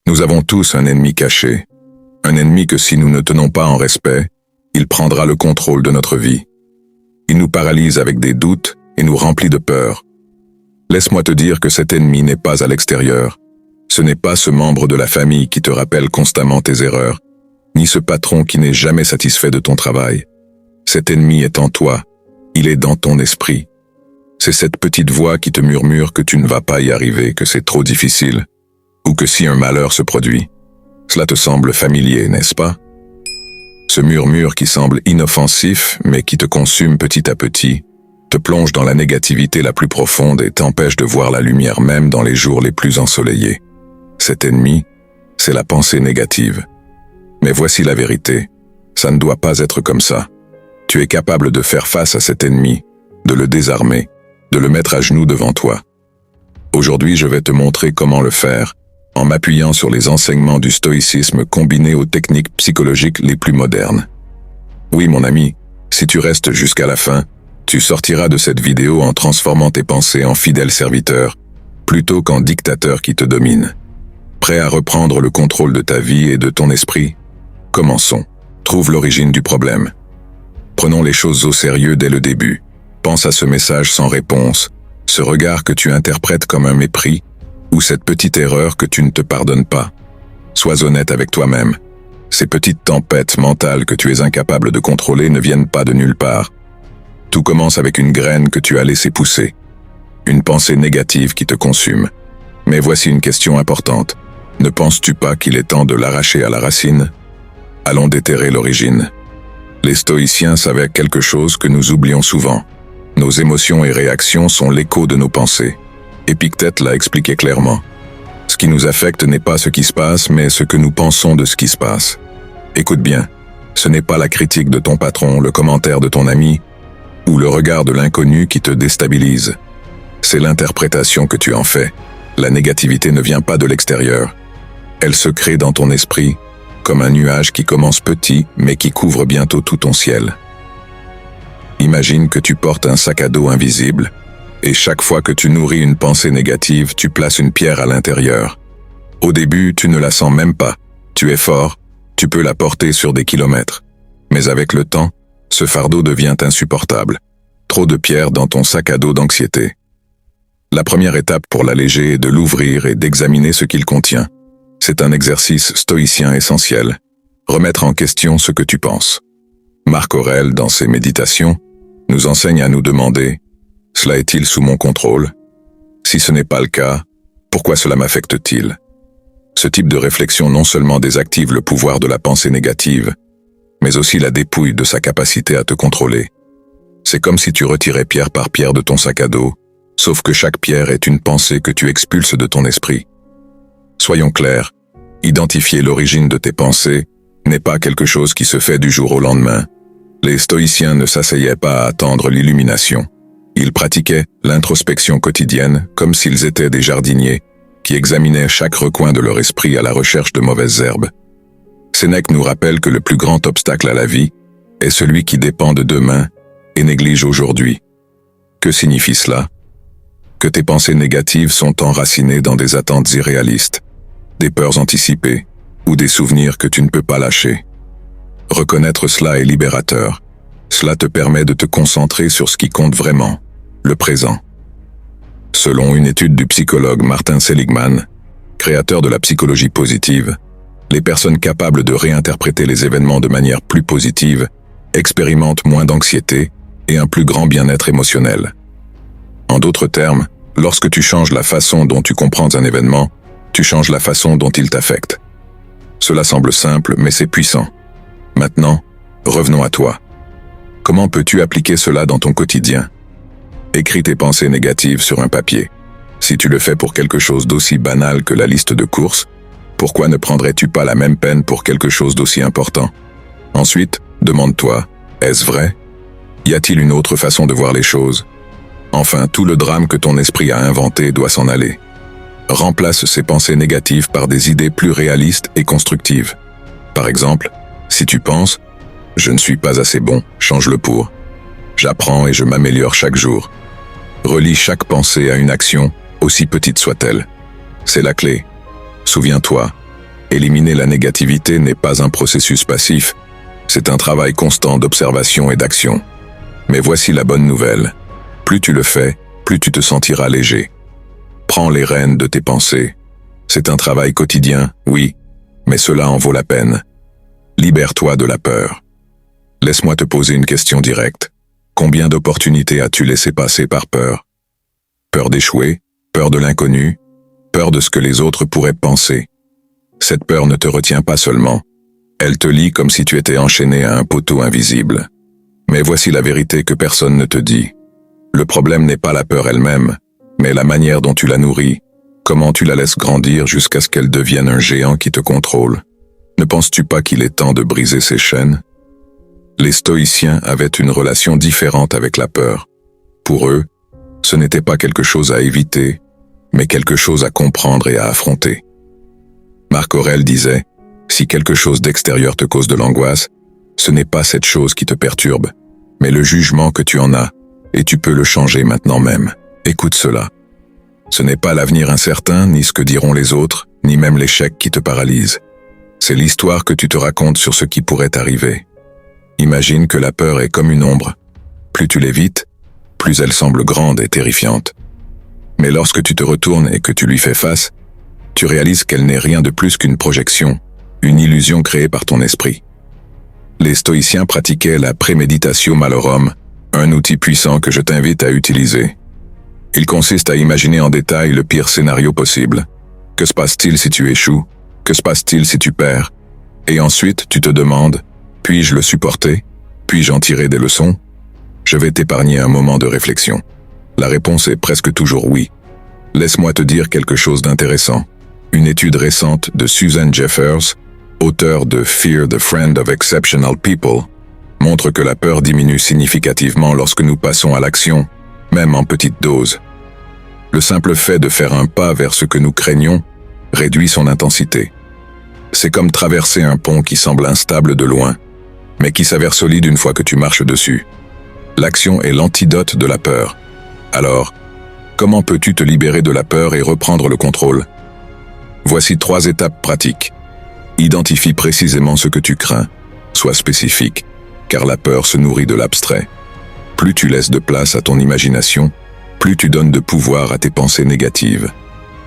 Nous avons tous un ennemi caché. Un ennemi que si nous ne tenons pas en respect, il prendra le contrôle de notre vie. Il nous paralyse avec des doutes et nous remplit de peur. Laisse-moi te dire que cet ennemi n'est pas à l'extérieur. Ce n'est pas ce membre de la famille qui te rappelle constamment tes erreurs, ni ce patron qui n'est jamais satisfait de ton travail. Cet ennemi est en toi, il est dans ton esprit. C'est cette petite voix qui te murmure que tu ne vas pas y arriver, que c'est trop difficile, ou que si un malheur se produit. Cela te semble familier, n'est-ce pas? Ce murmure qui semble inoffensif, mais qui te consume petit à petit, te plonge dans la négativité la plus profonde et t'empêche de voir la lumière même dans les jours les plus ensoleillés. Cet ennemi, c'est la pensée négative. Mais voici la vérité, ça ne doit pas être comme ça. Tu es capable de faire face à cet ennemi, de le désarmer, de le mettre à genoux devant toi. Aujourd'hui, je vais te montrer comment le faire, en m'appuyant sur les enseignements du stoïcisme combinés aux techniques psychologiques les plus modernes. Oui, mon ami, si tu restes jusqu'à la fin, tu sortiras de cette vidéo en transformant tes pensées en fidèles serviteurs, plutôt qu'en dictateurs qui te dominent. Prêt à reprendre le contrôle de ta vie et de ton esprit? Commençons. Trouve l'origine du problème. Prenons les choses au sérieux dès le début. Pense à ce message sans réponse, ce regard que tu interprètes comme un mépris, ou cette petite erreur que tu ne te pardonnes pas. Sois honnête avec toi-même. Ces petites tempêtes mentales que tu es incapable de contrôler ne viennent pas de nulle part. Tout commence avec une graine que tu as laissée pousser. Une pensée négative qui te consume. Mais voici une question importante. Ne penses-tu pas qu'il est temps de l'arracher à la racine? Allons déterrer l'origine. Les stoïciens savaient quelque chose que nous oublions souvent. Nos émotions et réactions sont l'écho de nos pensées. Épictète l'a expliqué clairement. Ce qui nous affecte n'est pas ce qui se passe, mais ce que nous pensons de ce qui se passe. Écoute bien, ce n'est pas la critique de ton patron, le commentaire de ton ami, ou le regard de l'inconnu qui te déstabilise. C'est l'interprétation que tu en fais. La négativité ne vient pas de l'extérieur. Elle se crée dans ton esprit, comme un nuage qui commence petit, mais qui couvre bientôt tout ton ciel. Imagine que tu portes un sac à dos invisible, et chaque fois que tu nourris une pensée négative, tu places une pierre à l'intérieur. Au début, tu ne la sens même pas. Tu es fort, tu peux la porter sur des kilomètres. Mais avec le temps, ce fardeau devient insupportable. Trop de pierres dans ton sac à dos d'anxiété. La première étape pour l'alléger est de l'ouvrir et d'examiner ce qu'il contient. C'est un exercice stoïcien essentiel. Remettre en question ce que tu penses. Marc Aurèle, dans ses méditations, nous enseigne à nous demander « Cela est-il sous mon contrôle? Si ce n'est pas le cas, pourquoi cela m'affecte-t-il » Ce type de réflexion non seulement désactive le pouvoir de la pensée négative, mais aussi la dépouille de sa capacité à te contrôler. C'est comme si tu retirais pierre par pierre de ton sac à dos, sauf que chaque pierre est une pensée que tu expulses de ton esprit. Soyons clairs, identifier l'origine de tes pensées n'est pas quelque chose qui se fait du jour au lendemain. Les stoïciens ne s'asseyaient pas à attendre l'illumination. Ils pratiquaient l'introspection quotidienne comme s'ils étaient des jardiniers qui examinaient chaque recoin de leur esprit à la recherche de mauvaises herbes. Sénèque nous rappelle que le plus grand obstacle à la vie est celui qui dépend de demain et néglige aujourd'hui. Que signifie cela? Que tes pensées négatives sont enracinées dans des attentes irréalistes, des peurs anticipées ou des souvenirs que tu ne peux pas lâcher. Reconnaître cela est libérateur. Cela te permet de te concentrer sur ce qui compte vraiment, le présent. Selon une étude du psychologue Martin Seligman, créateur de la psychologie positive, les personnes capables de réinterpréter les événements de manière plus positive expérimentent moins d'anxiété et un plus grand bien-être émotionnel. En d'autres termes, lorsque tu changes la façon dont tu comprends un événement, tu changes la façon dont il t'affecte. Cela semble simple, mais c'est puissant. Maintenant, revenons à toi. Comment peux-tu appliquer cela dans ton quotidien? Écris tes pensées négatives sur un papier. Si tu le fais pour quelque chose d'aussi banal que la liste de courses, pourquoi ne prendrais-tu pas la même peine pour quelque chose d'aussi important? Ensuite, demande-toi, est-ce vrai? Y a-t-il une autre façon de voir les choses? Enfin, tout le drame que ton esprit a inventé doit s'en aller. Remplace ces pensées négatives par des idées plus réalistes et constructives. Par exemple, si tu penses « Je ne suis pas assez bon », change-le pour « J'apprends et je m'améliore chaque jour ». Relie chaque pensée à une action, aussi petite soit-elle. C'est la clé. Souviens-toi, Éliminer la négativité n'est pas un processus passif, c'est un travail constant d'observation et d'action. Mais voici la bonne nouvelle. Plus tu le fais, plus tu te sentiras léger. Prends les rênes de tes pensées. C'est un travail quotidien, oui, mais cela en vaut la peine. Libère-toi de la peur. Laisse-moi te poser une question directe. Combien d'opportunités as-tu laissé passer par peur? Peur d'échouer, peur de l'inconnu, peur de ce que les autres pourraient penser. Cette peur ne te retient pas seulement. Elle te lie comme si tu étais enchaîné à un poteau invisible. Mais voici la vérité que personne ne te dit. Le problème n'est pas la peur elle-même, mais la manière dont tu la nourris, comment tu la laisses grandir jusqu'à ce qu'elle devienne un géant qui te contrôle. Ne penses-tu pas qu'il est temps de briser ces chaînes? Les stoïciens avaient une relation différente avec la peur. Pour eux, ce n'était pas quelque chose à éviter, mais quelque chose à comprendre et à affronter. Marc Aurèle disait, « Si quelque chose d'extérieur te cause de l'angoisse, ce n'est pas cette chose qui te perturbe, mais le jugement que tu en as, et tu peux le changer maintenant même. Écoute cela. Ce n'est pas l'avenir incertain, ni ce que diront les autres, ni même l'échec qui te paralyse. C'est l'histoire que tu te racontes sur ce qui pourrait arriver. Imagine que la peur est comme une ombre. Plus tu l'évites, plus elle semble grande et terrifiante. Mais lorsque tu te retournes et que tu lui fais face, tu réalises qu'elle n'est rien de plus qu'une projection, une illusion créée par ton esprit. Les stoïciens pratiquaient la préméditatio malorum, un outil puissant que je t'invite à utiliser. Il consiste à imaginer en détail le pire scénario possible. Que se passe-t-il si tu échoues? Que se passe-t-il si tu perds? Et ensuite, tu te demandes, puis-je le supporter? Puis-je en tirer des leçons? Je vais t'épargner un moment de réflexion. La réponse est presque toujours oui. Laisse-moi te dire quelque chose d'intéressant. Une étude récente de Susan Jeffers, auteure de Fear the Friend of Exceptional People, montre que la peur diminue significativement lorsque nous passons à l'action, même en petite dose. Le simple fait de faire un pas vers ce que nous craignons réduit son intensité. C'est comme traverser un pont qui semble instable de loin, mais qui s'avère solide une fois que tu marches dessus. L'action est l'antidote de la peur. Alors, comment peux-tu te libérer de la peur et reprendre le contrôle? Voici 3 étapes pratiques. Identifie précisément ce que tu crains. Sois spécifique, car la peur se nourrit de l'abstrait. Plus tu laisses de place à ton imagination, plus tu donnes de pouvoir à tes pensées négatives.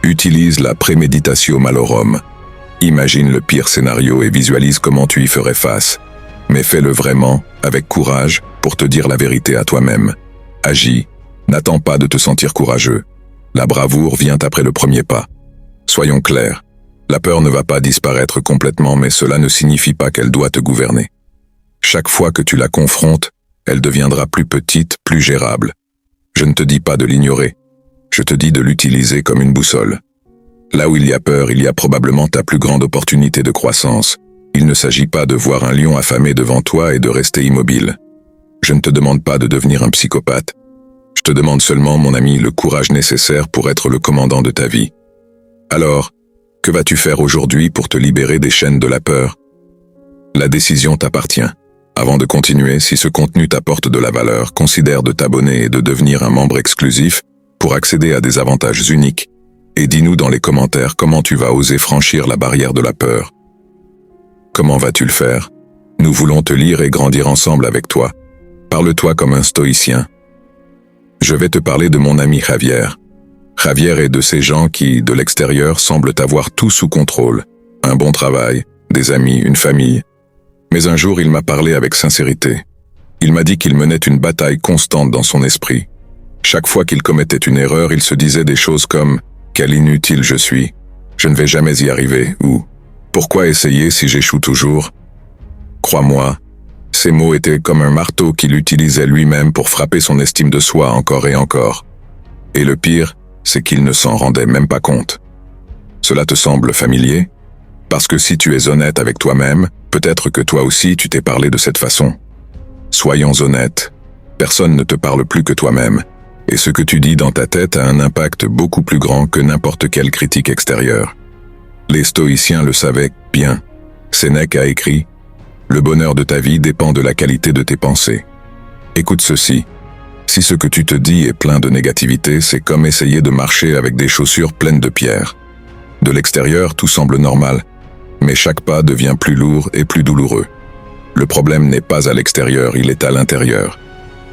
Utilise la préméditatio malorum. Imagine le pire scénario et visualise comment tu y ferais face. Mais fais-le vraiment, avec courage, pour te dire la vérité à toi-même. Agis. N'attends pas de te sentir courageux. La bravoure vient après le premier pas. Soyons clairs. La peur ne va pas disparaître complètement, mais cela ne signifie pas qu'elle doit te gouverner. Chaque fois que tu la confrontes, elle deviendra plus petite, plus gérable. Je ne te dis pas de l'ignorer. Je te dis de l'utiliser comme une boussole. Là où il y a peur, il y a probablement ta plus grande opportunité de croissance. Il ne s'agit pas de voir un lion affamé devant toi et de rester immobile. Je ne te demande pas de devenir un psychopathe. Je te demande seulement, mon ami, le courage nécessaire pour être le commandant de ta vie. Alors, que vas-tu faire aujourd'hui pour te libérer des chaînes de la peur? La décision t'appartient. Avant de continuer, si ce contenu t'apporte de la valeur, considère de t'abonner et de devenir un membre exclusif pour accéder à des avantages uniques. Et dis-nous dans les commentaires comment tu vas oser franchir la barrière de la peur. Comment vas-tu le faire? Nous voulons te lire et grandir ensemble avec toi. Parle-toi comme un stoïcien. Je vais te parler de mon ami Javier. Javier est de ces gens qui, de l'extérieur, semblent avoir tout sous contrôle. Un bon travail, des amis, une famille. Mais un jour, il m'a parlé avec sincérité. Il m'a dit qu'il menait une bataille constante dans son esprit. Chaque fois qu'il commettait une erreur, il se disait des choses comme « Quel inutile je suis, je ne vais jamais y arriver » ou « Pourquoi essayer si j'échoue toujours ?» Crois-moi, ces mots étaient comme un marteau qu'il utilisait lui-même pour frapper son estime de soi encore et encore. Et le pire, c'est qu'il ne s'en rendait même pas compte. Cela te semble familier? Parce que si tu es honnête avec toi-même, peut-être que toi aussi tu t'es parlé de cette façon. Soyons honnêtes, personne ne te parle plus que toi-même, et ce que tu dis dans ta tête a un impact beaucoup plus grand que n'importe quelle critique extérieure. Les stoïciens le savaient bien. Sénèque a écrit « Le bonheur de ta vie dépend de la qualité de tes pensées ». Écoute ceci. Si ce que tu te dis est plein de négativité, c'est comme essayer de marcher avec des chaussures pleines de pierres. De l'extérieur, tout semble normal, Mais chaque pas devient plus lourd et plus douloureux. Le problème n'est pas à l'extérieur, il est à l'intérieur.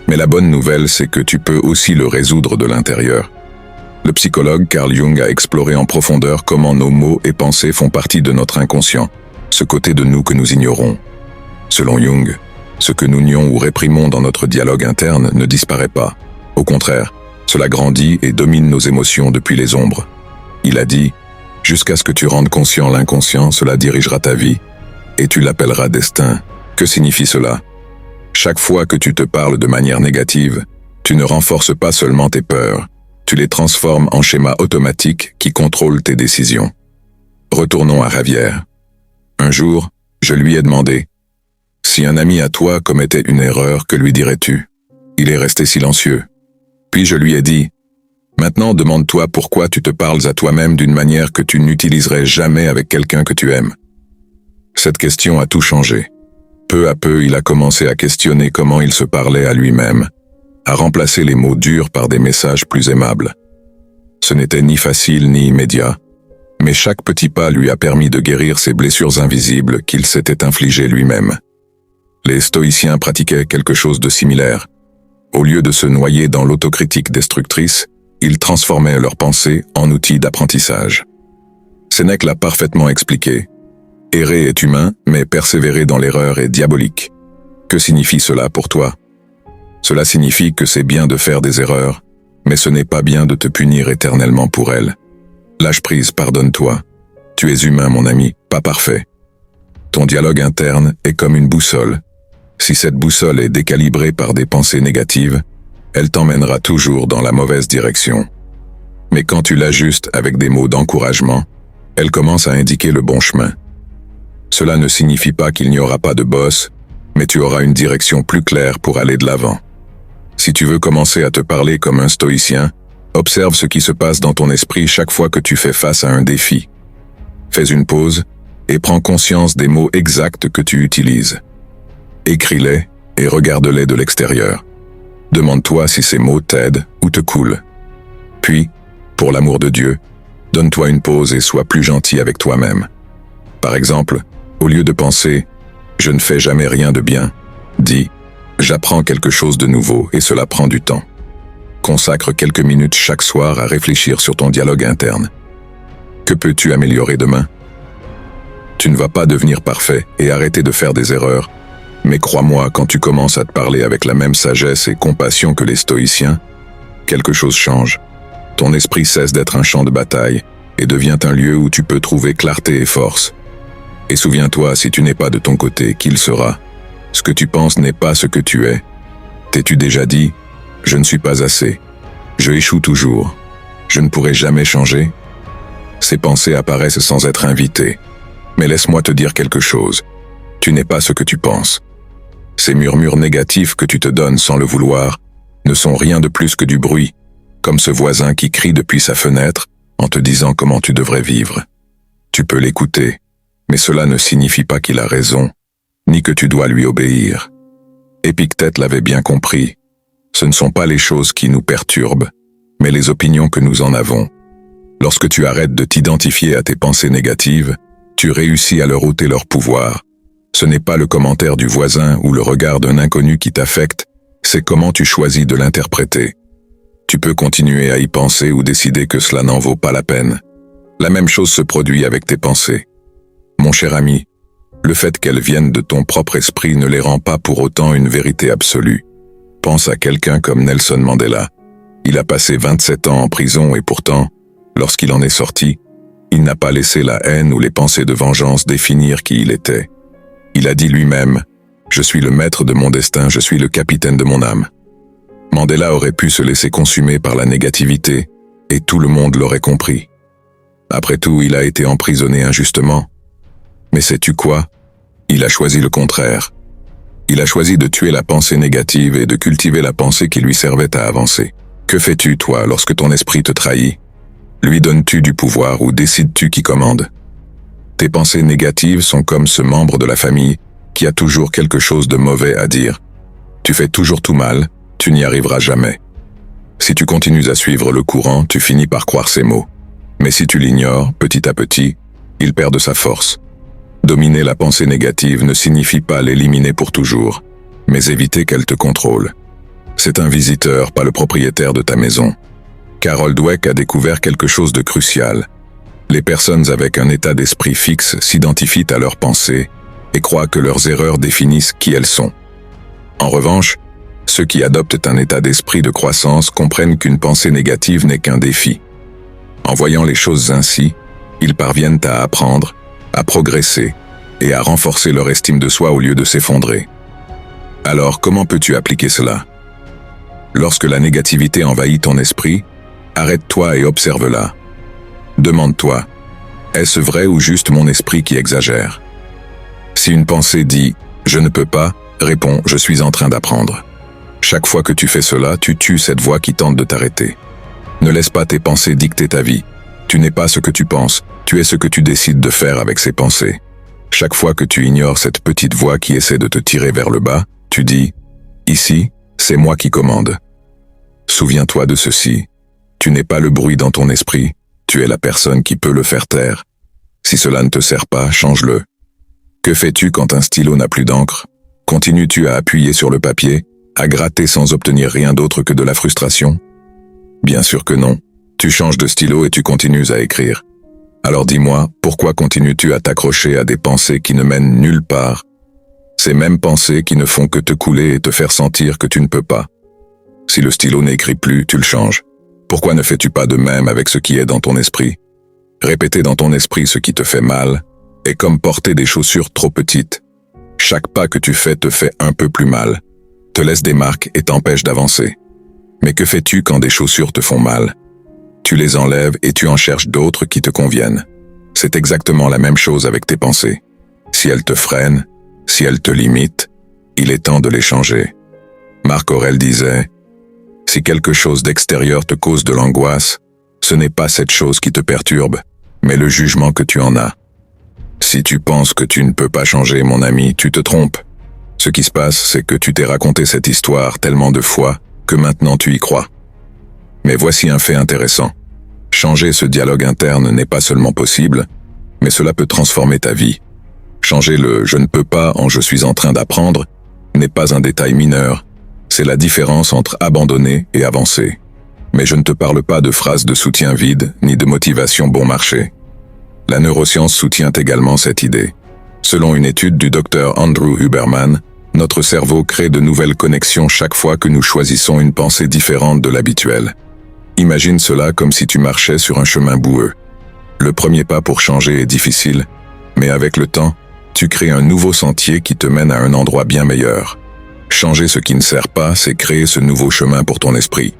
Mais la bonne nouvelle, c'est que tu peux aussi le résoudre de l'intérieur. Le psychologue Carl Jung a exploré en profondeur comment nos mots et pensées font partie de notre inconscient, ce côté de nous que nous ignorons. Selon Jung, ce que nous nions ou réprimons dans notre dialogue interne ne disparaît pas. Au contraire, cela grandit et domine nos émotions depuis les ombres. Il a dit « Jusqu'à ce que tu rendes conscient l'inconscient, cela dirigera ta vie, et tu l'appelleras destin. » Que signifie cela? Chaque fois que tu te parles de manière négative, tu ne renforces pas seulement tes peurs, tu les transformes en schémas automatiques qui contrôlent tes décisions. Retournons à Javier. Un jour, je lui ai demandé « Si un ami à toi commettait une erreur, que lui dirais-tu » Il est resté silencieux. Puis je lui ai dit « Maintenant demande-toi pourquoi tu te parles à toi-même d'une manière que tu n'utiliserais jamais avec quelqu'un que tu aimes. » Cette question a tout changé. Peu à peu, il a commencé à questionner comment il se parlait à lui-même, à remplacer les mots durs par des messages plus aimables. Ce n'était ni facile ni immédiat, mais chaque petit pas lui a permis de guérir ces blessures invisibles qu'il s'était infligées lui-même. Les stoïciens pratiquaient quelque chose de similaire. Au lieu de se noyer dans l'autocritique destructrice, ils transformaient leurs pensées en outils d'apprentissage. Sénèque l'a parfaitement expliqué. Errer est humain, mais persévérer dans l'erreur est diabolique. Que signifie cela pour toi? Cela signifie que c'est bien de faire des erreurs, mais ce n'est pas bien de te punir éternellement pour elles. Lâche prise, pardonne-toi. Tu es humain, mon ami, pas parfait. Ton dialogue interne est comme une boussole. Si cette boussole est décalibrée par des pensées négatives, elle t'emmènera toujours dans la mauvaise direction. Mais quand tu l'ajustes avec des mots d'encouragement, elle commence à indiquer le bon chemin. Cela ne signifie pas qu'il n'y aura pas de boss, mais tu auras une direction plus claire pour aller de l'avant. Si tu veux commencer à te parler comme un stoïcien, observe ce qui se passe dans ton esprit chaque fois que tu fais face à un défi. Fais une pause et prends conscience des mots exacts que tu utilises. Écris-les et regarde-les de l'extérieur. Demande-toi si ces mots t'aident ou te coulent. Puis, pour l'amour de Dieu, donne-toi une pause et sois plus gentil avec toi-même. Par exemple, au lieu de penser « je ne fais jamais rien de bien », dis « j'apprends quelque chose de nouveau et cela prend du temps ». Consacre quelques minutes chaque soir à réfléchir sur ton dialogue interne. Que peux-tu améliorer demain? Tu ne vas pas devenir parfait et arrêter de faire des erreurs, mais crois-moi, quand tu commences à te parler avec la même sagesse et compassion que les stoïciens, quelque chose change. Ton esprit cesse d'être un champ de bataille et devient un lieu où tu peux trouver clarté et force. Et souviens-toi, si tu n'es pas de ton côté, qui le sera? Ce que tu penses n'est pas ce que tu es. T'es-tu déjà dit « Je ne suis pas assez. Je échoue toujours. Je ne pourrai jamais changer ?» Ces pensées apparaissent sans être invitées. Mais laisse-moi te dire quelque chose. Tu n'es pas ce que tu penses. Ces murmures négatifs que tu te donnes sans le vouloir ne sont rien de plus que du bruit, comme ce voisin qui crie depuis sa fenêtre en te disant comment tu devrais vivre. Tu peux l'écouter, mais cela ne signifie pas qu'il a raison, ni que tu dois lui obéir. Épictète l'avait bien compris. Ce ne sont pas les choses qui nous perturbent, mais les opinions que nous en avons. Lorsque tu arrêtes de t'identifier à tes pensées négatives, tu réussis à leur ôter leur pouvoir. Ce n'est pas le commentaire du voisin ou le regard d'un inconnu qui t'affecte, c'est comment tu choisis de l'interpréter. Tu peux continuer à y penser ou décider que cela n'en vaut pas la peine. La même chose se produit avec tes pensées. Mon cher ami, le fait qu'elles viennent de ton propre esprit ne les rend pas pour autant une vérité absolue. Pense à quelqu'un comme Nelson Mandela. Il a passé 27 ans en prison et pourtant, lorsqu'il en est sorti, il n'a pas laissé la haine ou les pensées de vengeance définir qui il était. Il a dit lui-même « Je suis le maître de mon destin, je suis le capitaine de mon âme ». Mandela aurait pu se laisser consumer par la négativité, et tout le monde l'aurait compris. Après tout, il a été emprisonné injustement. Mais sais-tu quoi? Il a choisi le contraire. Il a choisi de tuer la pensée négative et de cultiver la pensée qui lui servait à avancer. Que fais-tu, toi, lorsque ton esprit te trahit? Lui donnes-tu du pouvoir ou décides-tu qui commande? Tes pensées négatives sont comme ce membre de la famille qui a toujours quelque chose de mauvais à dire. Tu fais toujours tout mal, tu n'y arriveras jamais. Si tu continues à suivre le courant, tu finis par croire ces mots. Mais si tu l'ignores, petit à petit, il perd de sa force. Dominer la pensée négative ne signifie pas l'éliminer pour toujours, mais éviter qu'elle te contrôle. C'est un visiteur, pas le propriétaire de ta maison. Carol Dweck a découvert quelque chose de crucial. Les personnes avec un état d'esprit fixe s'identifient à leurs pensées et croient que leurs erreurs définissent qui elles sont. En revanche, ceux qui adoptent un état d'esprit de croissance comprennent qu'une pensée négative n'est qu'un défi. En voyant les choses ainsi, ils parviennent à apprendre, à progresser et à renforcer leur estime de soi au lieu de s'effondrer. Alors, comment peux-tu appliquer cela? Lorsque la négativité envahit ton esprit, arrête-toi et observe-la. Demande-toi, est-ce vrai ou juste mon esprit qui exagère? Si une pensée dit « je ne peux pas », réponds « je suis en train d'apprendre ». Chaque fois que tu fais cela, tu tues cette voix qui tente de t'arrêter. Ne laisse pas tes pensées dicter ta vie. Tu n'es pas ce que tu penses, tu es ce que tu décides de faire avec ces pensées. Chaque fois que tu ignores cette petite voix qui essaie de te tirer vers le bas, tu dis « ici, c'est moi qui commande ». Souviens-toi de ceci, tu n'es pas le bruit dans ton esprit, tu es la personne qui peut le faire taire. Si cela ne te sert pas, change-le. Que fais-tu quand un stylo n'a plus d'encre? Continues-tu à appuyer sur le papier, à gratter sans obtenir rien d'autre que de la frustration? Bien sûr que non. Tu changes de stylo et tu continues à écrire. Alors dis-moi, pourquoi continues-tu à t'accrocher à des pensées qui ne mènent nulle part? Ces mêmes pensées qui ne font que te couler et te faire sentir que tu ne peux pas. Si le stylo n'écrit plus, tu le changes. Pourquoi ne fais-tu pas de même avec ce qui est dans ton esprit? Répéter dans ton esprit ce qui te fait mal est comme porter des chaussures trop petites. Chaque pas que tu fais te fait un peu plus mal, te laisse des marques et t'empêche d'avancer. Mais que fais-tu quand des chaussures te font mal? Tu les enlèves et tu en cherches d'autres qui te conviennent. C'est exactement la même chose avec tes pensées. Si elles te freinent, si elles te limitent, il est temps de les changer. Marc Aurèle disait « Si quelque chose d'extérieur te cause de l'angoisse, ce n'est pas cette chose qui te perturbe, mais le jugement que tu en as. Si tu penses que tu ne peux pas changer, mon ami, tu te trompes. Ce qui se passe, c'est que tu t'es raconté cette histoire tellement de fois que maintenant tu y crois. Mais voici un fait intéressant. Changer ce dialogue interne n'est pas seulement possible, mais cela peut transformer ta vie. Changer le « je ne peux pas » en « je suis en train d'apprendre » n'est pas un détail mineur, c'est la différence entre abandonner et avancer. Mais je ne te parle pas de phrases de soutien vides, ni de motivation bon marché. La neuroscience soutient également cette idée. Selon une étude du docteur Andrew Huberman, notre cerveau crée de nouvelles connexions chaque fois que nous choisissons une pensée différente de l'habituelle. Imagine cela comme si tu marchais sur un chemin boueux. Le premier pas pour changer est difficile, mais avec le temps, tu crées un nouveau sentier qui te mène à un endroit bien meilleur. Changer ce qui ne sert pas, c'est créer ce nouveau chemin pour ton esprit.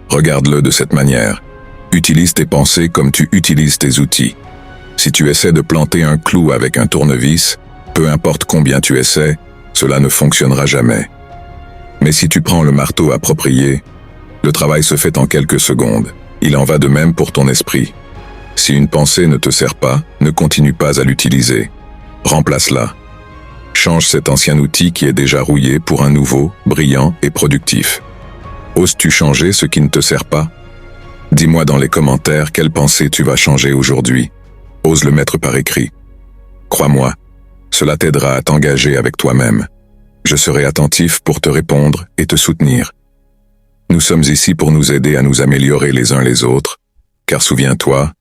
Regarde-le de cette manière. Utilise tes pensées comme tu utilises tes outils. Si tu essaies de planter un clou avec un tournevis, peu importe combien tu essaies, cela ne fonctionnera jamais. Mais si tu prends le marteau approprié, le travail se fait en quelques secondes. Il en va de même pour ton esprit. Si une pensée ne te sert pas, ne continue pas à l'utiliser. Remplace-la. Change cet ancien outil qui est déjà rouillé pour un nouveau, brillant et productif. Oses-tu changer ce qui ne te sert pas? Dis-moi dans les commentaires quelle pensée tu vas changer aujourd'hui. Ose le mettre par écrit. Crois-moi, cela t'aidera à t'engager avec toi-même. Je serai attentif pour te répondre et te soutenir. Nous sommes ici pour nous aider à nous améliorer les uns les autres, car souviens-toi,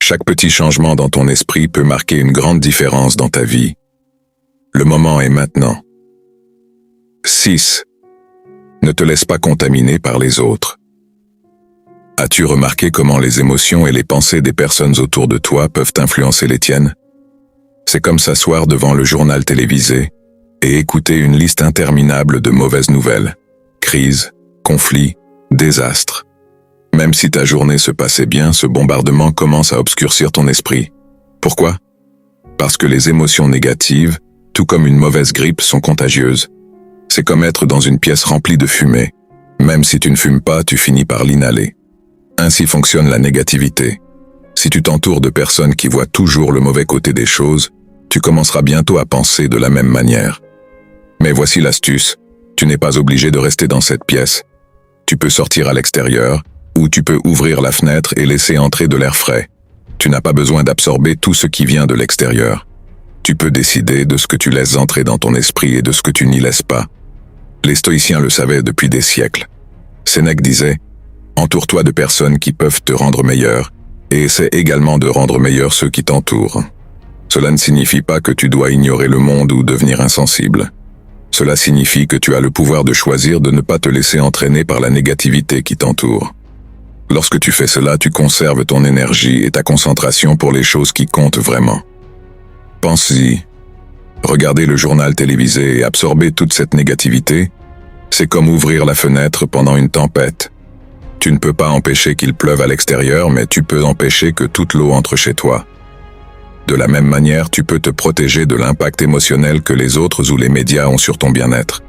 chaque petit changement dans ton esprit peut marquer une grande différence dans ta vie. Le moment est maintenant. 6. Ne te laisse pas contaminer par les autres. As-tu remarqué comment les émotions et les pensées des personnes autour de toi peuvent influencer les tiennes? C'est comme s'asseoir devant le journal télévisé et écouter une liste interminable de mauvaises nouvelles, crises, conflits, désastres. Même si ta journée se passait bien, ce bombardement commence à obscurcir ton esprit. Pourquoi? Parce que les émotions négatives, tout comme une mauvaise grippe, sont contagieuses. C'est comme être dans une pièce remplie de fumée. Même si tu ne fumes pas, tu finis par l'inhaler. Ainsi fonctionne la négativité. Si tu t'entoures de personnes qui voient toujours le mauvais côté des choses, tu commenceras bientôt à penser de la même manière. Mais voici l'astuce, tu n'es pas obligé de rester dans cette pièce. Tu peux sortir à l'extérieur, ou tu peux ouvrir la fenêtre et laisser entrer de l'air frais. Tu n'as pas besoin d'absorber tout ce qui vient de l'extérieur. Tu peux décider de ce que tu laisses entrer dans ton esprit et de ce que tu n'y laisses pas. Les stoïciens le savaient depuis des siècles. Sénèque disait « Entoure-toi de personnes qui peuvent te rendre meilleur, et essaie également de rendre meilleurs ceux qui t'entourent. » Cela ne signifie pas que tu dois ignorer le monde ou devenir insensible. Cela signifie que tu as le pouvoir de choisir de ne pas te laisser entraîner par la négativité qui t'entoure. Lorsque tu fais cela, tu conserves ton énergie et ta concentration pour les choses qui comptent vraiment. Pense-y. Regarder le journal télévisé et absorber toute cette négativité, c'est comme ouvrir la fenêtre pendant une tempête. Tu ne peux pas empêcher qu'il pleuve à l'extérieur, mais tu peux empêcher que toute l'eau entre chez toi. De la même manière, tu peux te protéger de l'impact émotionnel que les autres ou les médias ont sur ton bien-être.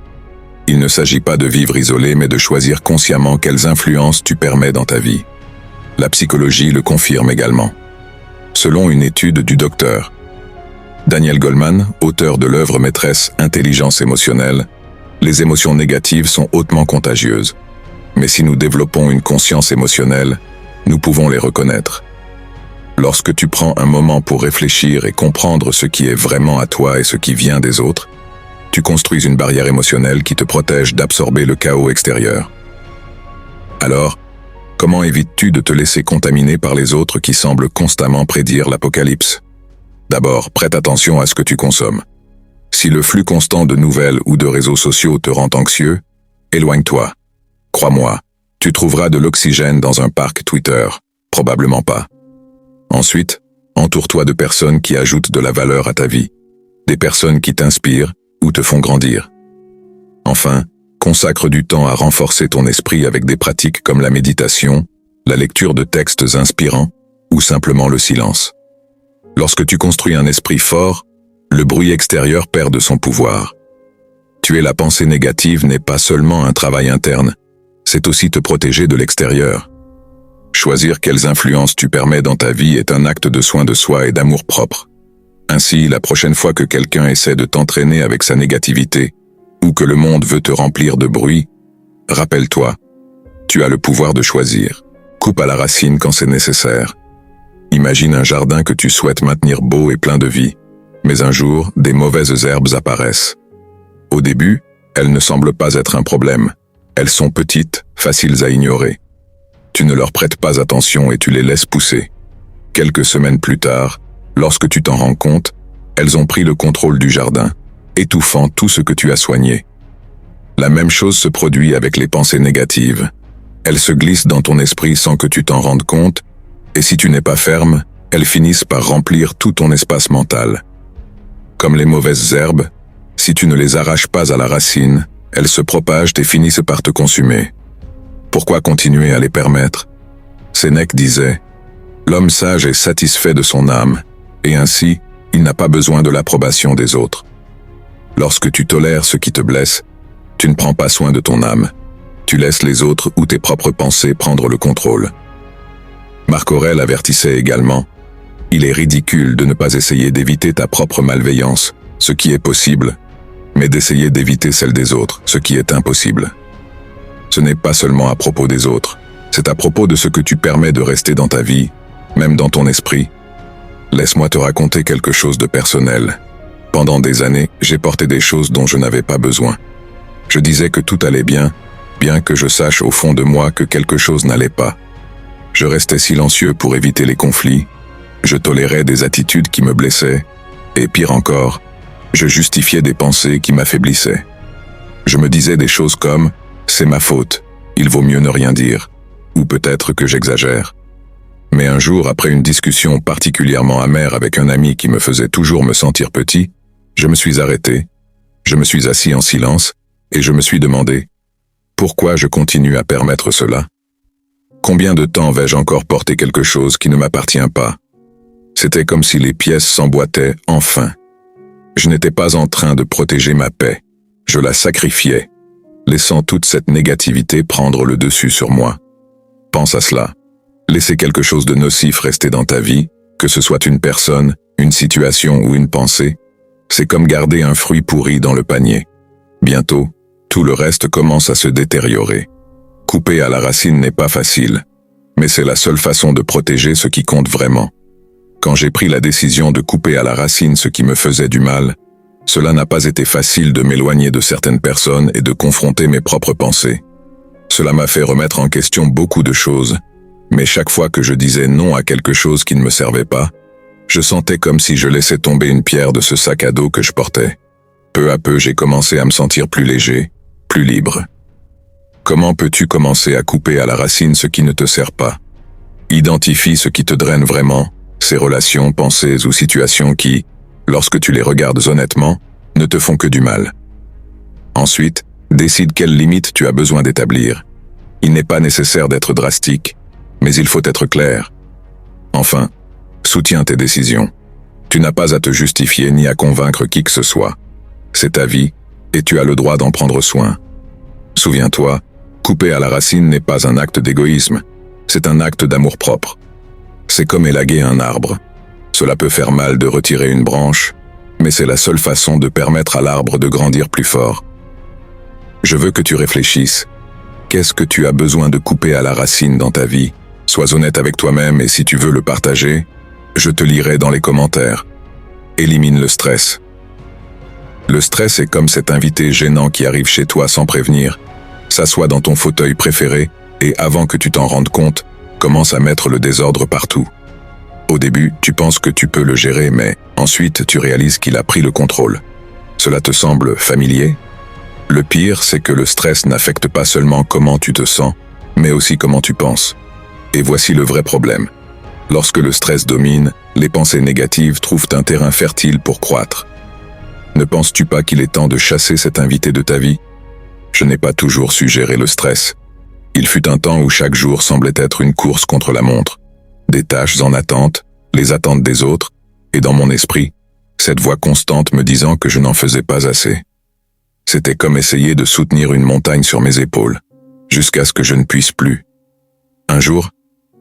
Il ne s'agit pas de vivre isolé, mais de choisir consciemment quelles influences tu permets dans ta vie. La psychologie le confirme également. Selon une étude du docteur Daniel Goleman, auteur de l'œuvre maîtresse Intelligence émotionnelle, les émotions négatives sont hautement contagieuses. Mais si nous développons une conscience émotionnelle, nous pouvons les reconnaître. Lorsque tu prends un moment pour réfléchir et comprendre ce qui est vraiment à toi et ce qui vient des autres, tu construis une barrière émotionnelle qui te protège d'absorber le chaos extérieur. Alors, comment évites-tu de te laisser contaminer par les autres qui semblent constamment prédire l'apocalypse? D'abord, prête attention à ce que tu consommes. Si le flux constant de nouvelles ou de réseaux sociaux te rend anxieux, éloigne-toi. Crois-moi, tu trouveras de l'oxygène dans un parc Twitter, probablement pas. Ensuite, entoure-toi de personnes qui ajoutent de la valeur à ta vie, des personnes qui t'inspirent ou te font grandir. Enfin, consacre du temps à renforcer ton esprit avec des pratiques comme la méditation, la lecture de textes inspirants ou simplement le silence. Lorsque tu construis un esprit fort, le bruit extérieur perd de son pouvoir. Tuer la pensée négative n'est pas seulement un travail interne, c'est aussi te protéger de l'extérieur. Choisir quelles influences tu permets dans ta vie est un acte de soin de soi et d'amour propre. Ainsi, la prochaine fois que quelqu'un essaie de t'entraîner avec sa négativité, ou que le monde veut te remplir de bruit, rappelle-toi, tu as le pouvoir de choisir. Coupe à la racine quand c'est nécessaire. Imagine un jardin que tu souhaites maintenir beau et plein de vie, mais un jour, des mauvaises herbes apparaissent. Au début, elles ne semblent pas être un problème. Elles sont petites, faciles à ignorer. Tu ne leur prêtes pas attention et tu les laisses pousser. Quelques semaines plus tard, lorsque tu t'en rends compte, elles ont pris le contrôle du jardin, étouffant tout ce que tu as soigné. La même chose se produit avec les pensées négatives. Elles se glissent dans ton esprit sans que tu t'en rendes compte, et si tu n'es pas ferme, elles finissent par remplir tout ton espace mental. Comme les mauvaises herbes, si tu ne les arraches pas à la racine, elles se propagent et finissent par te consumer. Pourquoi continuer à les permettre? Sénèque disait « L'homme sage est satisfait de son âme, et ainsi, il n'a pas besoin de l'approbation des autres. » Lorsque tu tolères ce qui te blesse, tu ne prends pas soin de ton âme. Tu laisses les autres ou tes propres pensées prendre le contrôle. Marc Aurèle avertissait également « Il est ridicule de ne pas essayer d'éviter ta propre malveillance, ce qui est possible, mais d'essayer d'éviter celle des autres, ce qui est impossible. » Ce n'est pas seulement à propos des autres, c'est à propos de ce que tu permets de rester dans ta vie, même dans ton esprit. Laisse-moi te raconter quelque chose de personnel. Pendant des années, j'ai porté des choses dont je n'avais pas besoin. Je disais que tout allait bien que je sache au fond de moi que quelque chose n'allait pas. Je restais silencieux pour éviter les conflits, je tolérais des attitudes qui me blessaient, et pire encore, je justifiais des pensées qui m'affaiblissaient. Je me disais des choses comme « c'est ma faute, il vaut mieux ne rien dire », ou peut-être que j'exagère. Mais un jour, après une discussion particulièrement amère avec un ami qui me faisait toujours me sentir petit, je me suis arrêté, je me suis assis en silence, et je me suis demandé « pourquoi je continue à permettre cela ? Combien de temps vais-je encore porter quelque chose qui ne m'appartient pas ? » C'était comme si les pièces s'emboîtaient enfin. Je n'étais pas en train de protéger ma paix, je la sacrifiais, laissant toute cette négativité prendre le dessus sur moi. Pense à cela. Laisser quelque chose de nocif rester dans ta vie, que ce soit une personne, une situation ou une pensée, c'est comme garder un fruit pourri dans le panier. Bientôt, tout le reste commence à se détériorer. Couper à la racine n'est pas facile, mais c'est la seule façon de protéger ce qui compte vraiment. Quand j'ai pris la décision de couper à la racine ce qui me faisait du mal, cela n'a pas été facile de m'éloigner de certaines personnes et de confronter mes propres pensées. Cela m'a fait remettre en question beaucoup de choses, mais chaque fois que je disais non à quelque chose qui ne me servait pas, je sentais comme si je laissais tomber une pierre de ce sac à dos que je portais. Peu à peu, j'ai commencé à me sentir plus léger, plus libre. Comment peux-tu commencer à couper à la racine ce qui ne te sert pas? Identifie ce qui te draine vraiment, ces relations, pensées ou situations qui, lorsque tu les regardes honnêtement, ne te font que du mal. Ensuite, décide quelles limites tu as besoin d'établir. Il n'est pas nécessaire d'être drastique, mais il faut être clair. Enfin, soutiens tes décisions. Tu n'as pas à te justifier ni à convaincre qui que ce soit. C'est ta vie, et tu as le droit d'en prendre soin. Souviens-toi, couper à la racine n'est pas un acte d'égoïsme, c'est un acte d'amour-propre. C'est comme élaguer un arbre. Cela peut faire mal de retirer une branche, mais c'est la seule façon de permettre à l'arbre de grandir plus fort. Je veux que tu réfléchisses. Qu'est-ce que tu as besoin de couper à la racine dans ta vie? Sois honnête avec toi-même et si tu veux le partager, je te lirai dans les commentaires. Élimine le stress. Le stress est comme cet invité gênant qui arrive chez toi sans prévenir, s'assoit dans ton fauteuil préféré et avant que tu t'en rendes compte, commence à mettre le désordre partout. Au début, tu penses que tu peux le gérer, mais ensuite tu réalises qu'il a pris le contrôle. Cela te semble familier? Le pire, c'est que le stress n'affecte pas seulement comment tu te sens, mais aussi comment tu penses. Et voici le vrai problème. Lorsque le stress domine, les pensées négatives trouvent un terrain fertile pour croître. Ne penses-tu pas qu'il est temps de chasser cet invité de ta vie? Je n'ai pas toujours su gérer le stress. Il fut un temps où chaque jour semblait être une course contre la montre. Des tâches en attente, les attentes des autres, et dans mon esprit, cette voix constante me disant que je n'en faisais pas assez. C'était comme essayer de soutenir une montagne sur mes épaules, jusqu'à ce que je ne puisse plus. Un jour,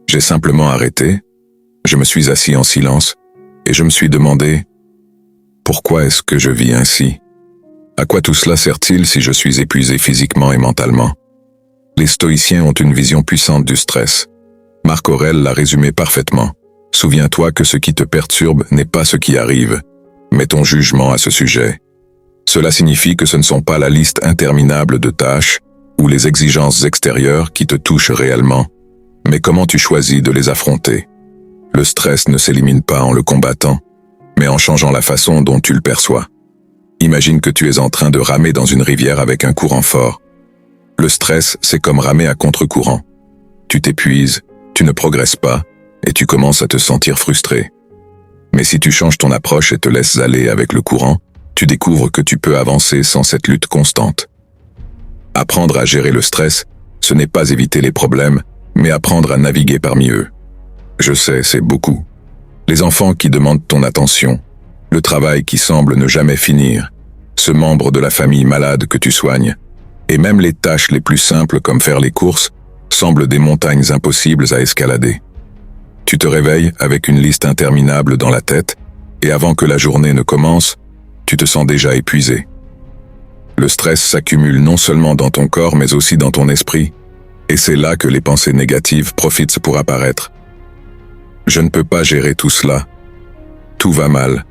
j'ai simplement arrêté, je me suis assis en silence, et je me suis demandé « Pourquoi est-ce que je vis ainsi? À quoi tout cela sert-il si je suis épuisé physiquement et mentalement ?» Les stoïciens ont une vision puissante du stress. Marc Aurèle l'a résumé parfaitement. Souviens-toi que ce qui te perturbe n'est pas ce qui arrive, mais ton jugement à ce sujet. Cela signifie que ce ne sont pas la liste interminable de tâches ou les exigences extérieures qui te touchent réellement, mais comment tu choisis de les affronter. Le stress ne s'élimine pas en le combattant, mais en changeant la façon dont tu le perçois. Imagine que tu es en train de ramer dans une rivière avec un courant fort. Le stress, c'est comme ramer à contre-courant. Tu t'épuises, tu ne progresses pas, et tu commences à te sentir frustré. Mais si tu changes ton approche et te laisses aller avec le courant, tu découvres que tu peux avancer sans cette lutte constante. Apprendre à gérer le stress, ce n'est pas éviter les problèmes, mais apprendre à naviguer parmi eux. Je sais, c'est beaucoup. Les enfants qui demandent ton attention, le travail qui semble ne jamais finir, ce membre de la famille malade que tu soignes, et même les tâches les plus simples comme faire les courses, semblent des montagnes impossibles à escalader. Tu te réveilles avec une liste interminable dans la tête, et avant que la journée ne commence, tu te sens déjà épuisé. Le stress s'accumule non seulement dans ton corps mais aussi dans ton esprit, et c'est là que les pensées négatives profitent pour apparaître. Je ne peux pas gérer tout cela. Tout va mal.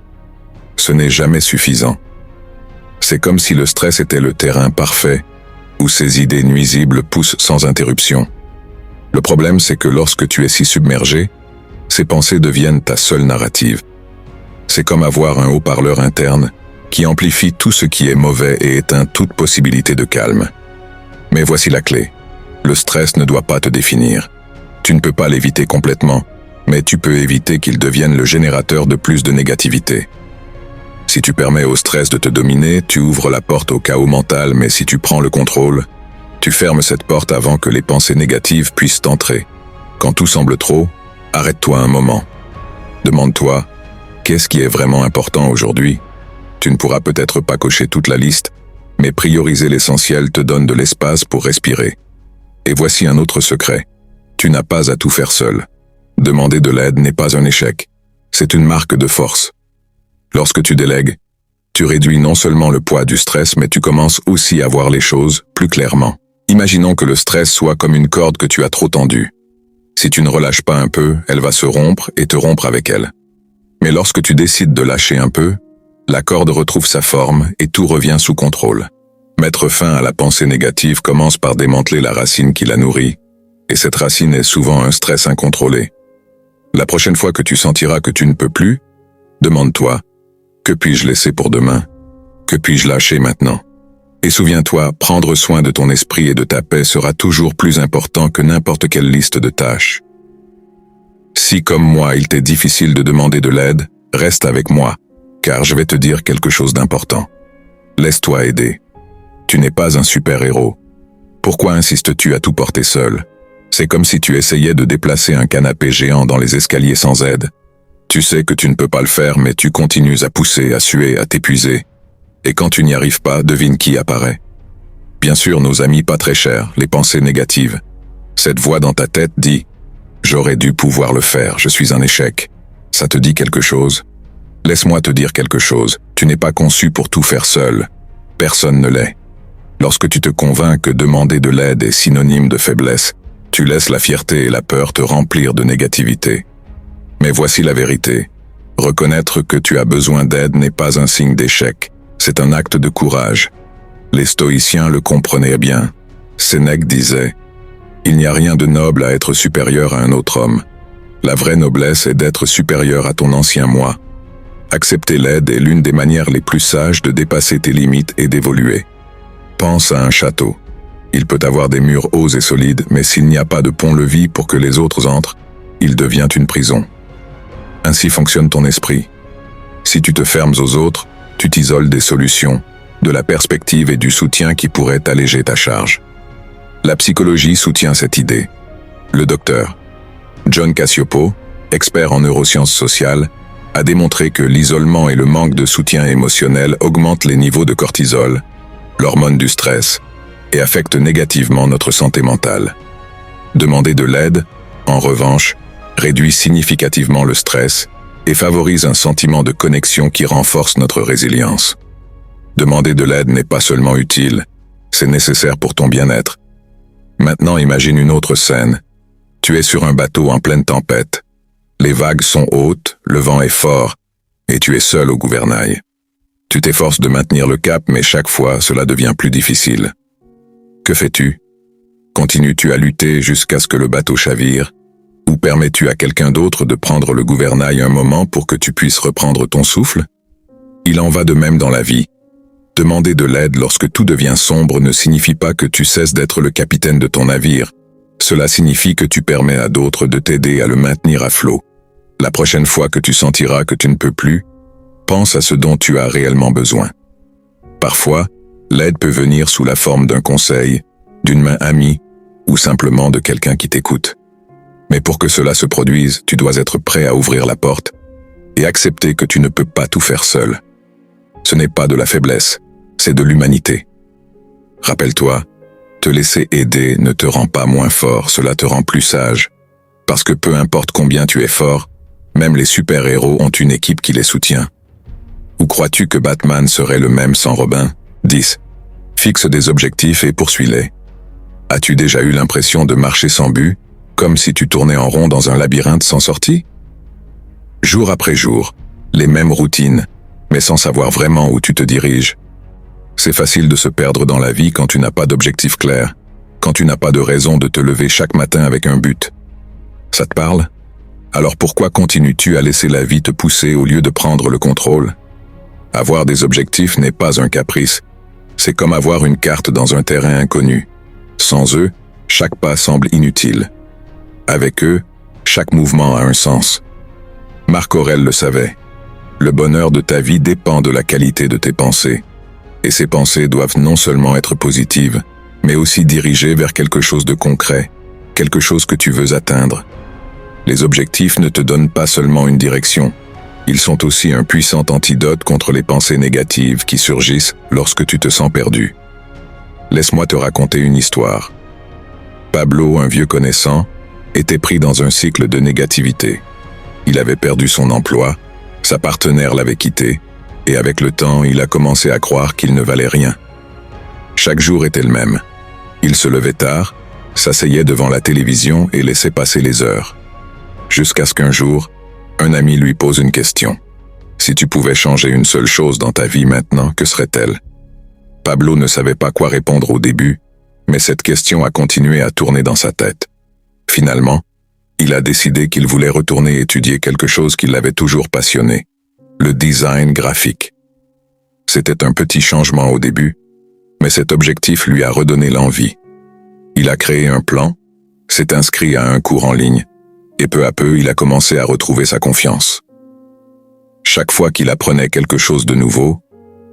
Ce n'est jamais suffisant. C'est comme si le stress était le terrain parfait, où ces idées nuisibles poussent sans interruption. Le problème, c'est que lorsque tu es si submergé, ces pensées deviennent ta seule narrative. C'est comme avoir un haut-parleur interne qui amplifie tout ce qui est mauvais et éteint toute possibilité de calme. Mais voici la clé. Le stress ne doit pas te définir. Tu ne peux pas l'éviter complètement, mais tu peux éviter qu'il devienne le générateur de plus de négativité. Si tu permets au stress de te dominer, tu ouvres la porte au chaos mental, mais si tu prends le contrôle, tu fermes cette porte avant que les pensées négatives puissent entrer. Quand tout semble trop, arrête-toi un moment. Demande-toi, qu'est-ce qui est vraiment important aujourd'hui? Tu ne pourras peut-être pas cocher toute la liste, mais prioriser l'essentiel te donne de l'espace pour respirer. Et voici un autre secret. Tu n'as pas à tout faire seul. Demander de l'aide n'est pas un échec. C'est une marque de force. Lorsque tu délègues, tu réduis non seulement le poids du stress, mais tu commences aussi à voir les choses plus clairement. Imaginons que le stress soit comme une corde que tu as trop tendue. Si tu ne relâches pas un peu, elle va se rompre et te rompre avec elle. Mais lorsque tu décides de lâcher un peu, la corde retrouve sa forme et tout revient sous contrôle. Mettre fin à la pensée négative commence par démanteler la racine qui la nourrit, et cette racine est souvent un stress incontrôlé. La prochaine fois que tu sentiras que tu ne peux plus, demande-toi, que puis-je laisser pour demain? Que puis-je lâcher maintenant? Et souviens-toi, prendre soin de ton esprit et de ta paix sera toujours plus important que n'importe quelle liste de tâches. Si, comme moi, il t'est difficile de demander de l'aide, reste avec moi, car je vais te dire quelque chose d'important. Laisse-toi aider. Tu n'es pas un super-héros. Pourquoi insistes-tu à tout porter seul? C'est comme si tu essayais de déplacer un canapé géant dans les escaliers sans aide. Tu sais que tu ne peux pas le faire, mais tu continues à pousser, à suer, à t'épuiser. Et quand tu n'y arrives pas, devine qui apparaît. Bien sûr, nos amis pas très chers, les pensées négatives. Cette voix dans ta tête dit « J'aurais dû pouvoir le faire, je suis un échec ». Ça te dit quelque chose? Laisse-moi te dire quelque chose, tu n'es pas conçu pour tout faire seul. Personne ne l'est. Lorsque tu te convaincs que demander de l'aide est synonyme de faiblesse, tu laisses la fierté et la peur te remplir de négativité. Mais voici la vérité. Reconnaître que tu as besoin d'aide n'est pas un signe d'échec, c'est un acte de courage. Les stoïciens le comprenaient bien. Sénèque disait « Il n'y a rien de noble à être supérieur à un autre homme. La vraie noblesse est d'être supérieur à ton ancien moi. Accepter l'aide est l'une des manières les plus sages de dépasser tes limites et d'évoluer. Pense à un château. Il peut avoir des murs hauts et solides, mais s'il n'y a pas de pont-levis pour que les autres entrent, il devient une prison. Ainsi fonctionne ton esprit. Si tu te fermes aux autres, tu t'isoles des solutions, de la perspective et du soutien qui pourraient alléger ta charge. La psychologie soutient cette idée. Le docteur John Cacioppo, expert en neurosciences sociales, a démontré que l'isolement et le manque de soutien émotionnel augmentent les niveaux de cortisol, l'hormone du stress, et affectent négativement notre santé mentale. Demander de l'aide, en revanche, réduit significativement le stress et favorise un sentiment de connexion qui renforce notre résilience. Demander de l'aide n'est pas seulement utile, c'est nécessaire pour ton bien-être. Maintenant, imagine une autre scène. Tu es sur un bateau en pleine tempête. Les vagues sont hautes, le vent est fort, et tu es seul au gouvernail. Tu t'efforces de maintenir le cap, mais chaque fois, cela devient plus difficile. Que fais-tu? Continues-tu à lutter jusqu'à ce que le bateau chavire? Ou permets-tu à quelqu'un d'autre de prendre le gouvernail un moment pour que tu puisses reprendre ton souffle? Il en va de même dans la vie. Demander de l'aide lorsque tout devient sombre ne signifie pas que tu cesses d'être le capitaine de ton navire. Cela signifie que tu permets à d'autres de t'aider à le maintenir à flot. La prochaine fois que tu sentiras que tu ne peux plus, pense à ce dont tu as réellement besoin. Parfois, l'aide peut venir sous la forme d'un conseil, d'une main amie, ou simplement de quelqu'un qui t'écoute. Mais pour que cela se produise, tu dois être prêt à ouvrir la porte et accepter que tu ne peux pas tout faire seul. Ce n'est pas de la faiblesse, c'est de l'humanité. Rappelle-toi, te laisser aider ne te rend pas moins fort, cela te rend plus sage. Parce que peu importe combien tu es fort, même les super-héros ont une équipe qui les soutient. Ou crois-tu que Batman serait le même sans Robin? 10. Fixe des objectifs et poursuis-les. As-tu déjà eu l'impression de marcher sans but, comme si tu tournais en rond dans un labyrinthe sans sortie? Jour après jour, les mêmes routines, mais sans savoir vraiment où tu te diriges. C'est facile de se perdre dans la vie quand tu n'as pas d'objectif clair, quand tu n'as pas de raison de te lever chaque matin avec un but. Ça te parle? Alors pourquoi continues-tu à laisser la vie te pousser au lieu de prendre le contrôle? Avoir des objectifs n'est pas un caprice, c'est comme avoir une carte dans un terrain inconnu. Sans eux, chaque pas semble inutile. Avec eux, chaque mouvement a un sens. Marc Aurèle le savait. Le bonheur de ta vie dépend de la qualité de tes pensées. Et ces pensées doivent non seulement être positives, mais aussi dirigées vers quelque chose de concret, quelque chose que tu veux atteindre. Les objectifs ne te donnent pas seulement une direction, ils sont aussi un puissant antidote contre les pensées négatives qui surgissent lorsque tu te sens perdu. Laisse-moi te raconter une histoire. Pablo, un vieux connaissant, était pris dans un cycle de négativité. Il avait perdu son emploi, sa partenaire l'avait quitté, et avec le temps, il a commencé à croire qu'il ne valait rien. Chaque jour était le même. Il se levait tard, s'asseyait devant la télévision et laissait passer les heures. Jusqu'à ce qu'un jour, Un ami lui pose une question. Si tu pouvais changer une seule chose dans ta vie maintenant, que serait-elle? Pablo ne savait pas quoi répondre au début, mais cette question a continué à tourner dans sa tête. Finalement, il a décidé qu'il voulait retourner étudier quelque chose qui l'avait toujours passionné, le design graphique. C'était un petit changement au début, mais cet objectif lui a redonné l'envie. Il a créé un plan, s'est inscrit à un cours en ligne, et peu à peu il a commencé à retrouver sa confiance. Chaque fois qu'il apprenait quelque chose de nouveau,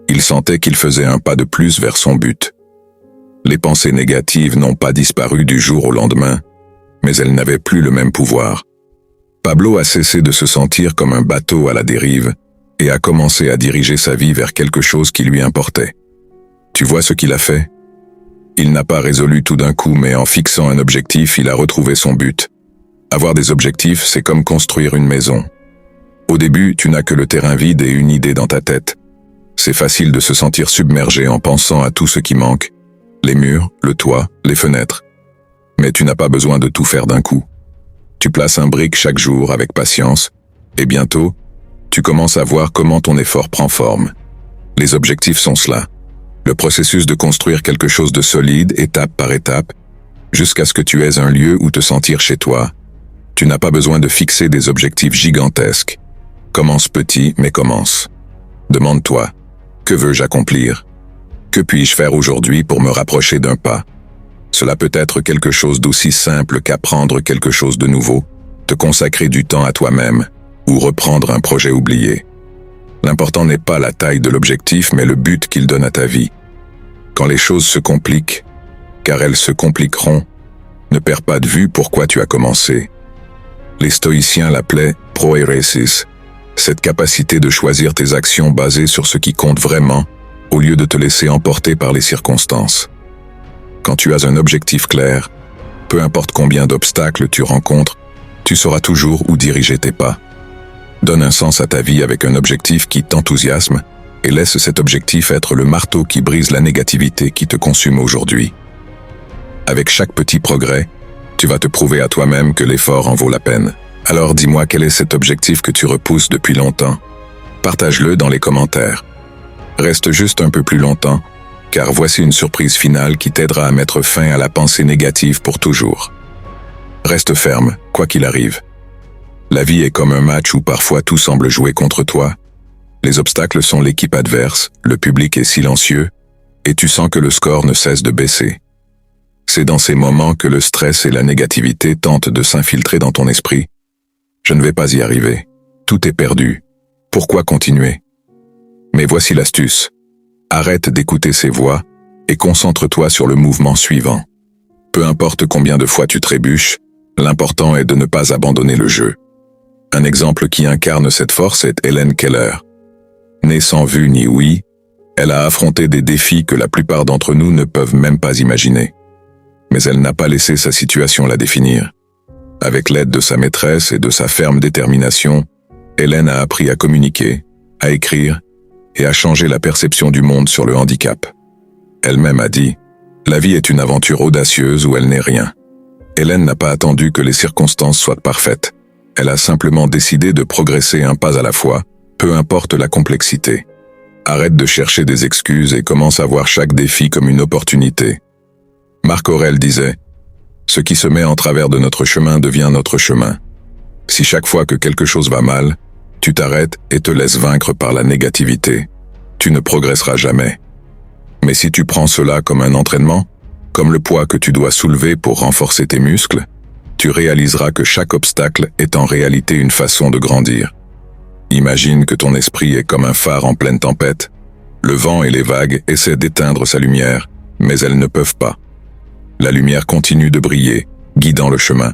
il sentait qu'il faisait un pas de plus vers son but. Les pensées négatives n'ont pas disparu du jour au lendemain, mais elles n'avaient plus le même pouvoir. Pablo a cessé de se sentir comme un bateau à la dérive et a commencé à diriger sa vie vers quelque chose qui lui importait. Tu vois ce qu'il a fait? Il n'a pas résolu tout d'un coup, mais en fixant un objectif, il a retrouvé son but. Avoir des objectifs, c'est comme construire une maison. Au début, tu n'as que le terrain vide et une idée dans ta tête. C'est facile de se sentir submergé en pensant à tout ce qui manque. Les murs, le toit, les fenêtres. Mais tu n'as pas besoin de tout faire d'un coup. Tu places un brique chaque jour avec patience, et bientôt, tu commences à voir comment ton effort prend forme. Les objectifs sont cela. Le processus de construire quelque chose de solide, étape par étape, jusqu'à ce que tu aies un lieu où te sentir chez toi. Tu n'as pas besoin de fixer des objectifs gigantesques. Commence petit, mais commence. Demande-toi, que veux-je accomplir? Que puis-je faire aujourd'hui pour me rapprocher d'un pas? Cela peut être quelque chose d'aussi simple qu'apprendre quelque chose de nouveau, te consacrer du temps à toi-même, ou reprendre un projet oublié. L'important n'est pas la taille de l'objectif, mais le but qu'il donne à ta vie. Quand les choses se compliquent, car elles se compliqueront, ne perds pas de vue pourquoi tu as commencé. Les stoïciens l'appelaient proairesis, cette capacité de choisir tes actions basées sur ce qui compte vraiment, au lieu de te laisser emporter par les circonstances. Quand tu as un objectif clair, peu importe combien d'obstacles tu rencontres, tu sauras toujours où diriger tes pas. Donne un sens à ta vie avec un objectif qui t'enthousiasme et laisse cet objectif être le marteau qui brise la négativité qui te consume aujourd'hui. Avec chaque petit progrès, tu vas te prouver à toi-même que l'effort en vaut la peine. Alors dis-moi quel est cet objectif que tu repousses depuis longtemps. Partage-le dans les commentaires. Reste juste un peu plus longtemps, car voici une surprise finale qui t'aidera à mettre fin à la pensée négative pour toujours. Reste ferme, quoi qu'il arrive. La vie est comme un match où parfois tout semble jouer contre toi. Les obstacles sont l'équipe adverse, le public est silencieux, et tu sens que le score ne cesse de baisser. C'est dans ces moments que le stress et la négativité tentent de s'infiltrer dans ton esprit. Je ne vais pas y arriver. Tout est perdu. Pourquoi continuer? Mais voici l'astuce. Arrête d'écouter ces voix et concentre-toi sur le mouvement suivant. Peu importe combien de fois tu trébuches, l'important est de ne pas abandonner le jeu. Un exemple qui incarne cette force est Helen Keller. Née sans vue ni ouïe, elle a affronté des défis que la plupart d'entre nous ne peuvent même pas imaginer. Mais elle n'a pas laissé sa situation la définir. Avec l'aide de sa maîtresse et de sa ferme détermination, Hélène a appris à communiquer, à écrire et à changer la perception du monde sur le handicap. Elle-même a dit « La vie est une aventure audacieuse où elle n'est rien ». Hélène n'a pas attendu que les circonstances soient parfaites. Elle a simplement décidé de progresser un pas à la fois, peu importe la complexité. Arrête de chercher des excuses et commence à voir chaque défi comme une opportunité. Marc Aurèle disait « Ce qui se met en travers de notre chemin devient notre chemin ». Si chaque fois que quelque chose va mal, tu t'arrêtes et te laisses vaincre par la négativité, tu ne progresseras jamais. Mais si tu prends cela comme un entraînement, comme le poids que tu dois soulever pour renforcer tes muscles, tu réaliseras que chaque obstacle est en réalité une façon de grandir. Imagine que ton esprit est comme un phare en pleine tempête. Le vent et les vagues essaient d'éteindre sa lumière, mais elles ne peuvent pas. La lumière continue de briller, guidant le chemin.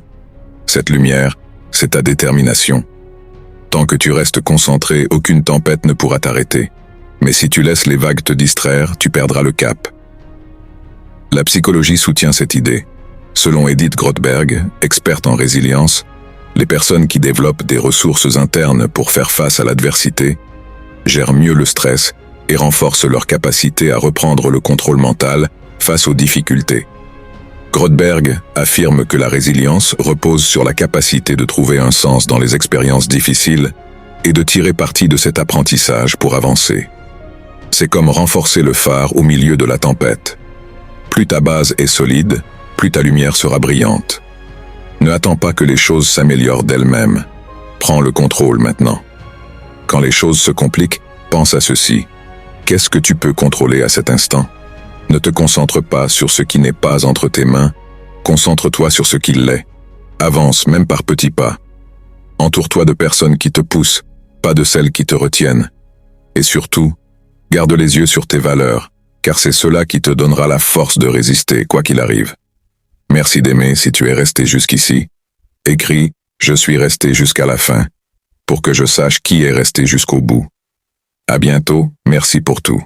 Cette lumière, c'est ta détermination. Tant que tu restes concentré, aucune tempête ne pourra t'arrêter. Mais si tu laisses les vagues te distraire, tu perdras le cap. La psychologie soutient cette idée. Selon Edith Grothberg, experte en résilience, les personnes qui développent des ressources internes pour faire face à l'adversité gèrent mieux le stress et renforcent leur capacité à reprendre le contrôle mental face aux difficultés. Grotberg affirme que la résilience repose sur la capacité de trouver un sens dans les expériences difficiles et de tirer parti de cet apprentissage pour avancer. C'est comme renforcer le phare au milieu de la tempête. Plus ta base est solide, plus ta lumière sera brillante. Ne attends pas que les choses s'améliorent d'elles-mêmes. Prends le contrôle maintenant. Quand les choses se compliquent, pense à ceci. Qu'est-ce que tu peux contrôler à cet instant? Ne te concentre pas sur ce qui n'est pas entre tes mains, concentre-toi sur ce qui l'est. Avance même par petits pas. Entoure-toi de personnes qui te poussent, pas de celles qui te retiennent. Et surtout, garde les yeux sur tes valeurs, car c'est cela qui te donnera la force de résister, quoi qu'il arrive. Merci d'aimer si tu es resté jusqu'ici. Écris « Je suis resté jusqu'à la fin » pour que je sache qui est resté jusqu'au bout. À bientôt, merci pour tout.